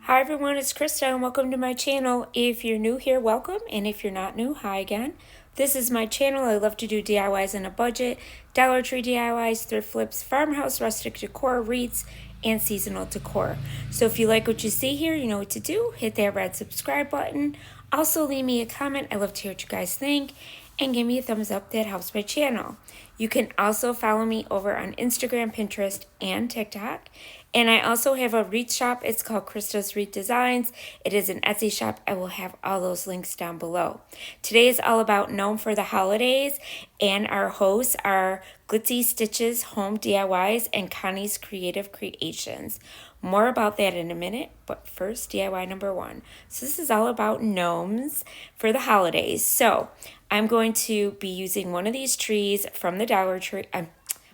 Hi everyone, it's Krista and welcome to my channel. If you're new here, welcome, and if you're not new, hi again. This is my channel. I love to do DIYs on a budget, Dollar Tree DIYs, thrift flips, farmhouse, rustic decor, wreaths, and seasonal decor. So if you like what you see here, you know what to do. Hit that red subscribe button. Also leave me a comment. I love to hear what you guys think. And give me a thumbs up, that helps my channel. You can also follow me over on Instagram, Pinterest, and TikTok. And I also have a wreath shop. It's called Krista's Wreath Designs. It is an Etsy shop. I will have all those links down below. Today is all about Gnome for the holidays, and our hosts are Glitzy Stitches Home DIYs and Connie's Creative Creations. More about that in a minute, but first, DIY number one. So this is all about gnomes for the holidays. So I'm going to be using one of these trees from the Dollar Tree,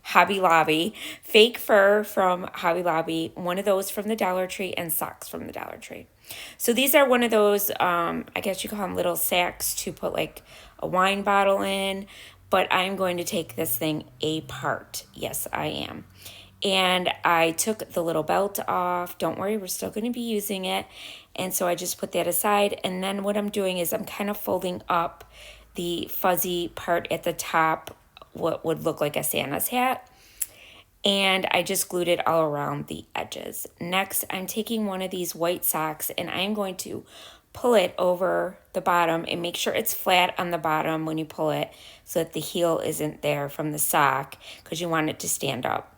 Hobby Lobby, fake fur from Hobby Lobby, one of those from the Dollar Tree, and socks from the Dollar Tree. So these are one of those, I guess you call them little sacks to put like a wine bottle in, but I'm going to take this thing apart. Yes, I am. And I took the little belt off. Don't worry, we're still going to be using it. And so I just put that aside. And then what I'm doing is I'm kind of folding up the fuzzy part at the top, what would look like a Santa's hat. And I just glued it all around the edges. Next, I'm taking one of these white socks and I'm going to pull it over the bottom and make sure it's flat on the bottom when you pull it so that the heel isn't there from the sock, because you want it to stand up.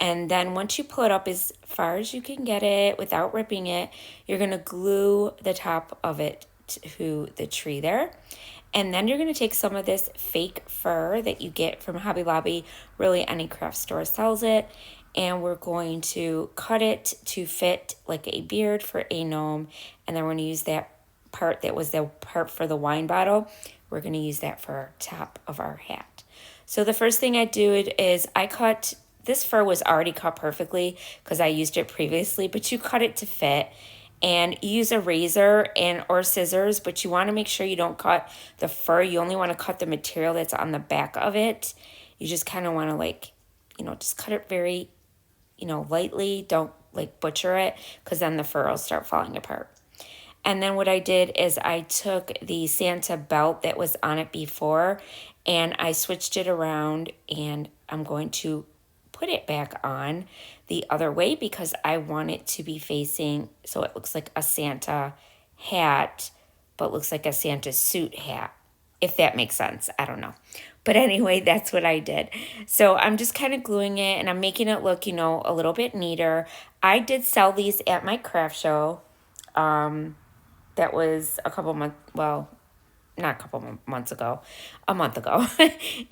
And then once you pull it up as far as you can get it without ripping it, you're going to glue the top of it to the tree there. And then you're going to take some of this fake fur that you get from Hobby Lobby. Really, any craft store sells it. And we're going to cut it to fit like a beard for a gnome. And then we're going to use that part that was the part for the wine bottle. We're going to use that for our top of our hat. So the first thing I do is I cut. This fur was already cut perfectly because I used it previously, but you cut it to fit. And you use a razor or scissors, but you want to make sure you don't cut the fur. You only want to cut the material that's on the back of it. You just kind of want to just cut it very, lightly. Don't butcher it, because then the fur will start falling apart. And then what I did is I took the Santa belt that was on it before and I switched it around, and I'm going to put it back on the other way because I want it to be facing so it looks like a Santa hat, but looks like a Santa suit hat, if that makes sense. I don't know. But anyway, that's what I did. So I'm just kind of gluing it and I'm making it look, a little bit neater. I did sell these at my craft show. That was a month ago.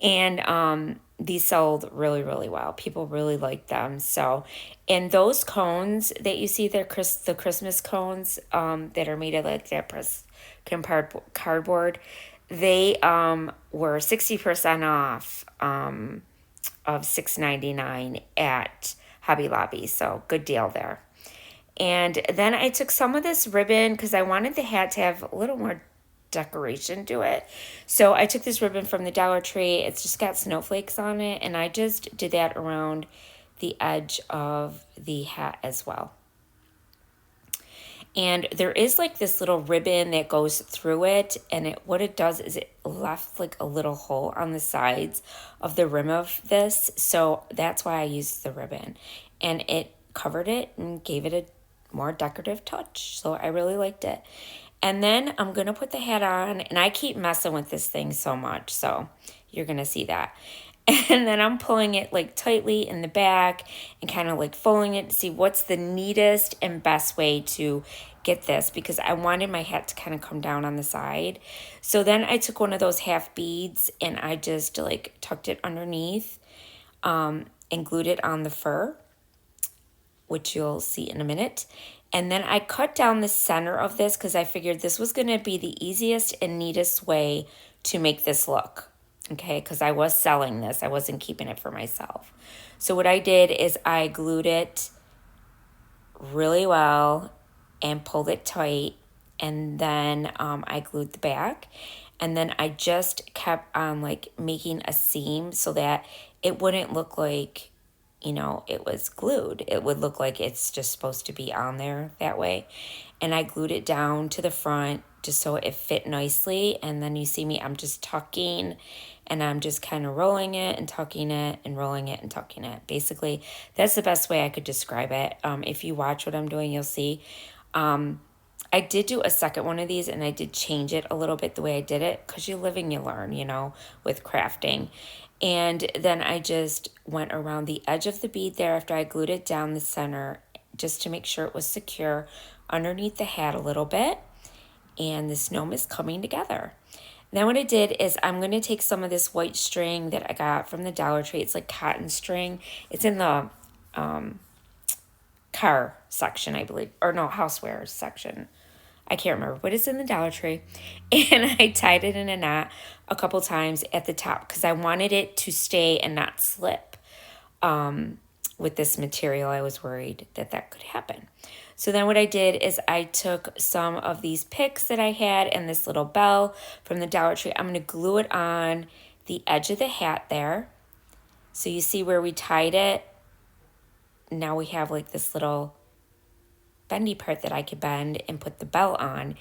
And these sold really, really well. People really liked them. So, and those cones that you see, the Christmas cones that are made of like that cardboard, they were 60% off of $6.99 at Hobby Lobby. So good deal there. And then I took some of this ribbon because I wanted the hat to have a little more decoration to it. So I took this ribbon from the Dollar Tree. It's just got snowflakes on it, and I just did that around the edge of the hat as well. And there is like this little ribbon that goes through it, and what it does is it left like a little hole on the sides of the rim of this. So that's why I used the ribbon, and it covered it and gave it a more decorative touch. So I really liked it. And then I'm going to put the hat on, and I keep messing with this thing so much, so you're going to see that. And then I'm pulling it tightly in the back and kind of folding it to see what's the neatest and best way to get this, because I wanted my hat to kind of come down on the side. So then I took one of those half beads and I just tucked it underneath and glued it on the fur, which you'll see in a minute. And then I cut down the center of this because I figured this was going to be the easiest and neatest way to make this look. Okay, because I was selling this. I wasn't keeping it for myself. So what I did is I glued it really well and pulled it tight. And then I glued the back. And then I just kept on making a seam so that it wouldn't look like you know, it was glued. It would look like it's just supposed to be on there that way. And I glued it down to the front just so it fit nicely. And then you see me, I'm just tucking and I'm just kind of rolling it and tucking it and rolling it and tucking it. Basically, that's the best way I could describe it. If you watch what I'm doing, you'll see. I did do a second one of these and I did change it a little bit the way I did it because you live and you learn, you know, with crafting. And then I just went around the edge of the bead there after I glued it down the center just to make sure it was secure underneath the hat a little bit. And this gnome is coming together. Then what I did is I'm going to take some of this white string that I got from the Dollar Tree. It's like cotton string. It's in the car section, I believe. Or no, housewares section. I can't remember, but it's in the Dollar Tree. And I tied it in a knot a couple times at the top because I wanted it to stay and not slip. With this material, I was worried that that could happen. So then what I did is I took some of these picks that I had and this little bell from the Dollar Tree. I'm going to glue it on the edge of the hat there. So you see where we tied it. Now we have like this little bendy part that I could bend and put the bell on.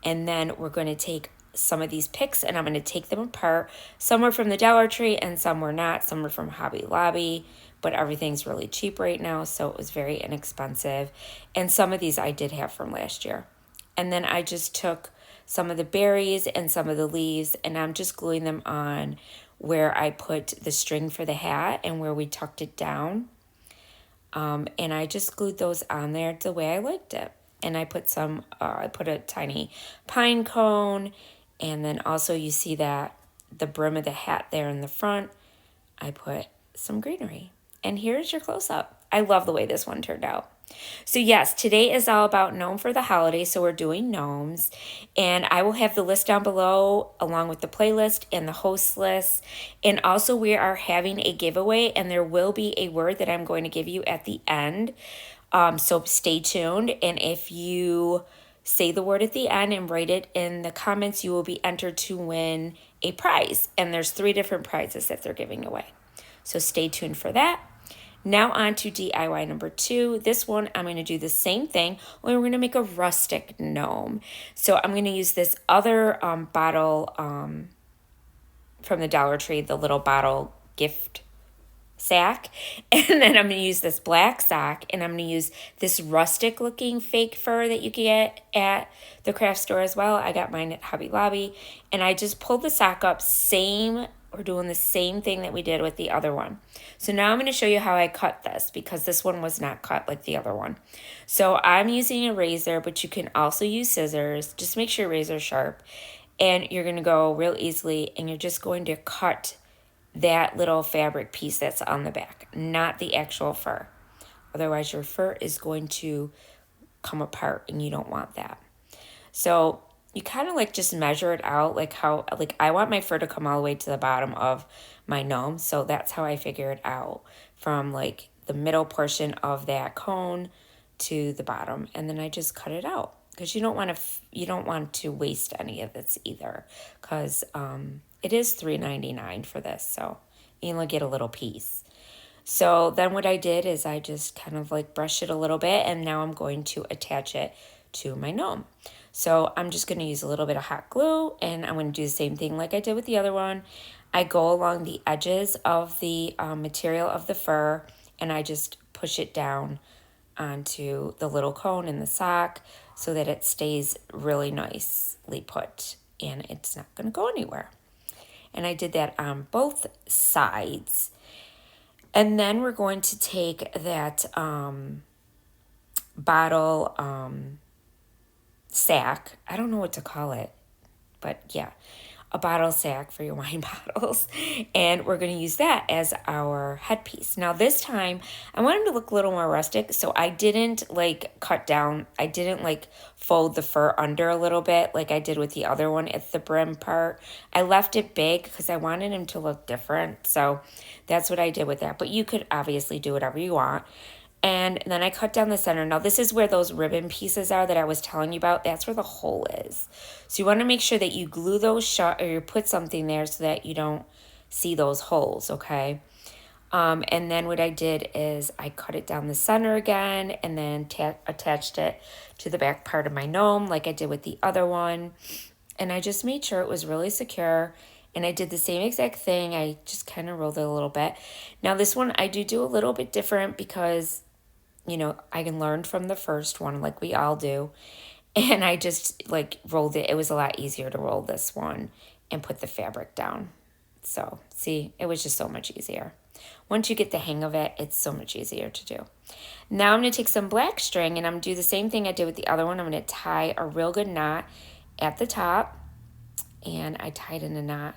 And then we're going to take some of these picks and I'm going to take them apart. Some were from the Dollar Tree and some were not. Some were from Hobby Lobby, but everything's really cheap right now, so it was very inexpensive. And some of these I did have from last year. And then I just took some of the berries and some of the leaves and I'm just gluing them on where I put the string for the hat and where we tucked it down. And I just glued those on there the way I liked it. And I put I put a tiny pine cone. And then also you see that the brim of the hat there in the front, I put some greenery. And here's your close-up. I love the way this one turned out. So yes, today is all about gnome for the holiday. So we're doing gnomes. And I will have the list down below along with the playlist and the host list. And also we are having a giveaway and there will be a word that I'm going to give you at the end. So stay tuned. And if you say the word at the end and write it in the comments, you will be entered to win a prize. And there's 3 different prizes that they're giving away. So stay tuned for that. Now on to DIY number 2. This one, I'm going to do the same thing. We're going to make a rustic gnome. So I'm going to use this other bottle from the Dollar Tree, the little bottle gift sack. And then I'm going to use this black sock and I'm going to use this rustic looking fake fur that you can get at the craft store as well. I got mine at Hobby Lobby. And I just pulled the sock up, we're doing the same thing that we did with the other one. So now I'm going to show you how I cut this because this one was not cut like the other one. So I'm using a razor, but you can also use scissors. Just make sure your razor's sharp. And you're going to go real easily and you're just going to cut that little fabric piece that's on the back, not the actual fur. Otherwise your fur is going to come apart and you don't want that. So you kind of like just measure it out like how, like I want my fur to come all the way to the bottom of my gnome. So that's how I figure it out, from like the middle portion of that cone to the bottom. And then I just cut it out because you don't want to waste any of this either, because it is $3.99 for this. So you'll get a little piece. So then what I did is I just kind of like brushed it a little bit and now I'm going to attach it to my gnome. So I'm just going to use a little bit of hot glue and I'm going to do the same thing like I did with the other one. I go along the edges of the material of the fur and I just push it down onto the little cone in the sock so that it stays really nicely put and it's not going to go anywhere. And I did that on both sides. And then we're going to take that bottle sack. I don't know what to call it, but yeah, a bottle sack for your wine bottles. And we're going to use that as our headpiece. Now this time I wanted to look a little more rustic. So I didn't like cut down. I didn't like fold the fur under a little bit like I did with the other one at the brim part. I left it big because I wanted him to look different. So that's what I did with that. But you could obviously do whatever you want. And then I cut down the center. Now this is where those ribbon pieces are that I was telling you about. That's where the hole is. So you want to make sure that you glue those shut or you put something there so that you don't see those holes, okay? And then what I did is I cut it down the center again and then attached it to the back part of my gnome like I did with the other one. And I just made sure it was really secure. And I did the same exact thing. I just kind of rolled it a little bit. Now this one I do a little bit different because, you know, I can learn from the first one like we all do. And I just like rolled it. It was a lot easier to roll this one and put the fabric down. So see, it was just so much easier. Once you get the hang of it, it's so much easier to do. Now I'm going to take some black string and I'm going to do the same thing I did with the other one. I'm going to tie a real good knot at the top. And I tied in a knot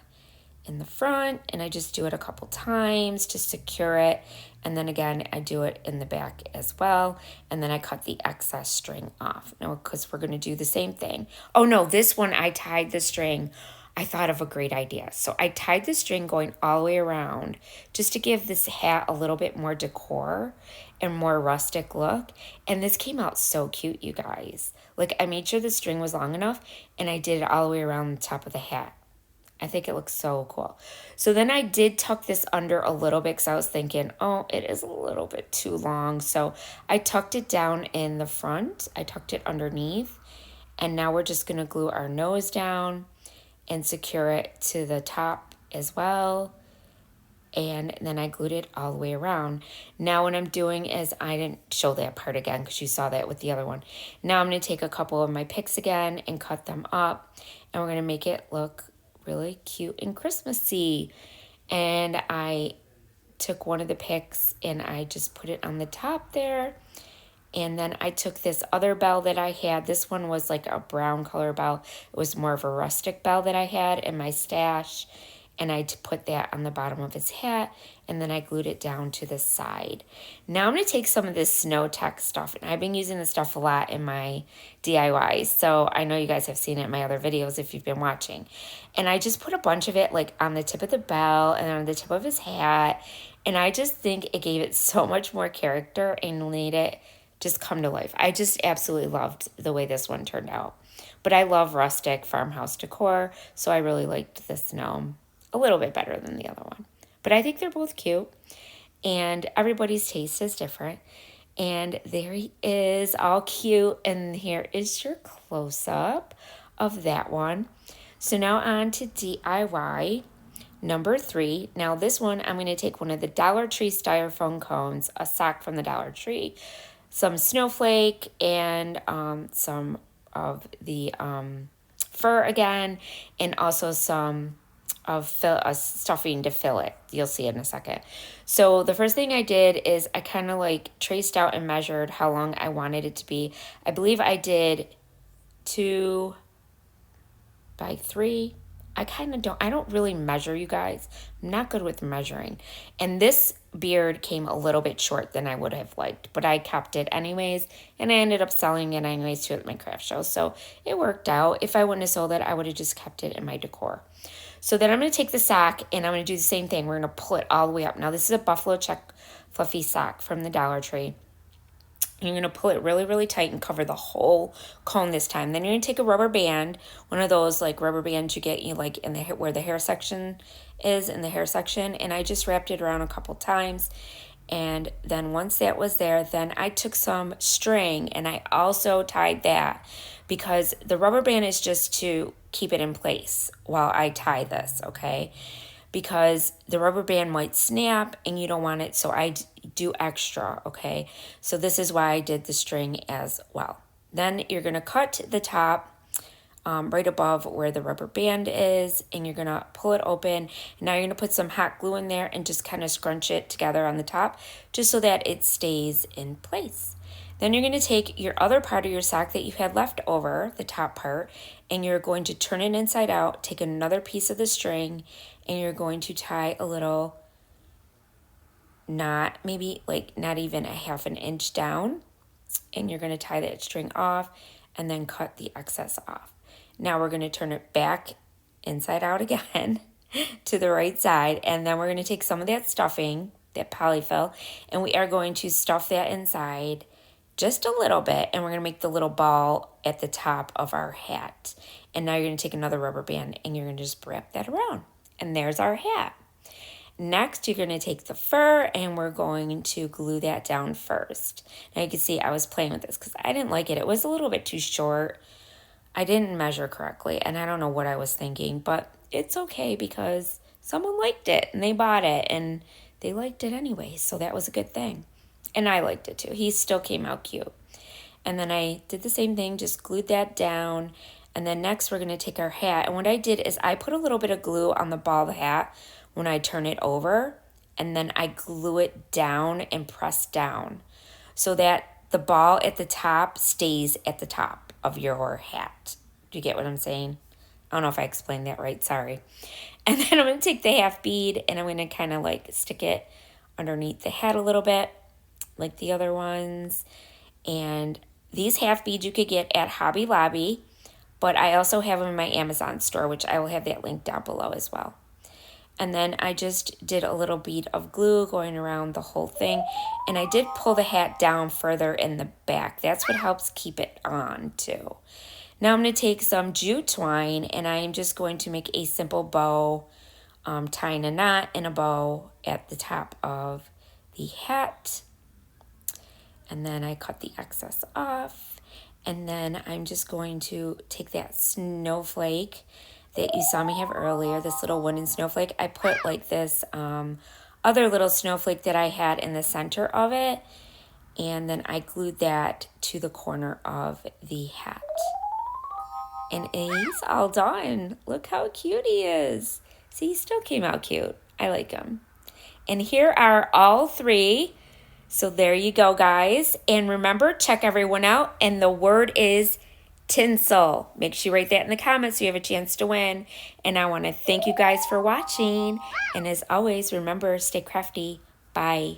in the front and I just do it a couple times to secure it. And then again, I do it in the back as well. And then I cut the excess string off. Now, because we're going to do the same thing. Oh no, this one I tied the string. I thought of a great idea. So I tied the string going all the way around just to give this hat a little bit more decor and more rustic look. And this came out so cute, you guys. Like I made sure the string was long enough and I did it all the way around the top of the hat. I think it looks so cool. So then I did tuck this under a little bit because I was thinking, oh, it is a little bit too long. So I tucked it down in the front. I tucked it underneath. And now we're just going to glue our nose down and secure it to the top as well. And then I glued it all the way around. Now what I'm doing is, I didn't show that part again because you saw that with the other one. Now I'm going to take a couple of my picks again and cut them up. And we're going to make it look really cute and Christmassy. And I took one of the picks and I just put it on the top there. And then I took this other bell that I had. This one was like a brown color bell. It was more of a rustic bell that I had in my stash. And I put that on the bottom of his hat. And then I glued it down to the side. Now I'm going to take some of this snow tech stuff. And I've been using this stuff a lot in my DIYs. So I know you guys have seen it in my other videos if you've been watching. And I just put a bunch of it like on the tip of the bell and on the tip of his hat. And I just think it gave it so much more character and made it just come to life. I just absolutely loved the way this one turned out. But I love rustic farmhouse decor, so I really liked this gnome a little bit better than the other one. But I think they're both cute, and everybody's taste is different. And there he is, all cute, and here is your close-up of that one. So now on to DIY number 3. Now this one, I'm going to take one of the Dollar Tree styrofoam cones, a sock from the Dollar Tree, some snowflake, and some of the fur again, and also some of stuffing to fill it. You'll see in a second. So the first thing I did is I kind of like traced out and measured how long I wanted it to be. I believe I did 2 by 3. I don't really measure, you guys. I'm not good with measuring. And this beard came a little bit short than I would have liked, but I kept it anyways, and I ended up selling it anyways too at my craft show. So it worked out. If I wouldn't have sold it, I would have just kept it in my decor. So then I'm going to take the sock and I'm going to do the same thing. We're going to pull it all the way up. Now this is a buffalo check fluffy sock from the Dollar Tree. And you're going to pull it really, really tight and cover the whole cone this time. Then you're going to take a rubber band, one of those like rubber bands you get like in the where the hair section is in the hair section. And I just wrapped it around a couple times. And then once that was there, then I took some string and I also tied that, because the rubber band is just to keep it in place while I tie this, okay? Because the rubber band might snap and you don't want it, so I do extra, okay? So this is why I did the string as well. Then you're going to cut the top right above where the rubber band is, and you're going to pull it open. Now you're going to put some hot glue in there and just kind of scrunch it together on the top just so that it stays in place. Then you're going to take your other part of your sock that you had left over, the top part, and you're going to turn it inside out, take another piece of the string, and you're going to tie a little knot, maybe like not even a half an inch down, and you're going to tie that string off and then cut the excess off. Now we're going to turn it back inside out again to the right side, and then we're going to take some of that stuffing, that polyfill, and we are going to stuff that inside just a little bit, and we're going to make the little ball at the top of our hat. And now you're going to take another rubber band and you're going to just wrap that around. And there's our hat. Next, you're going to take the fur and we're going to glue that down first. Now you can see I was playing with this because I didn't like it. It was a little bit too short. I didn't measure correctly and I don't know what I was thinking, but it's okay because someone liked it and they bought it and they liked it anyway. So that was a good thing. And I liked it too. He still came out cute. And then I did the same thing, just glued that down. And then next we're going to take our hat. And what I did is I put a little bit of glue on the ball of the hat when I turn it over. And then I glue it down and press down so that the ball at the top stays at the top of your hat. Do you get what I'm saying? I don't know if I explained that right. Sorry. And then I'm going to take the half bead and I'm going to kind of like stick it underneath the hat a little bit like the other ones. And these half beads you could get at Hobby Lobby, but I also have them in my Amazon store, which I will have that link down below as well. And then I just did a little bead of glue going around the whole thing. And I did pull the hat down further in the back. That's what helps keep it on too. Now I'm going to take some jute twine and I am just going to make a simple bow, tying a knot in a bow at the top of the hat. And then I cut the excess off. And then I'm just going to take that snowflake that you saw me have earlier, this little wooden snowflake. I put like this other little snowflake that I had in the center of it. And then I glued that to the corner of the hat. And he's all done. Look how cute he is. See, he still came out cute. I like him. And here are all three. So there you go, guys. And remember, check everyone out. And the word is tinsel. Make sure you write that in the comments so you have a chance to win. And I want to thank you guys for watching. And as always, remember, stay crafty. Bye.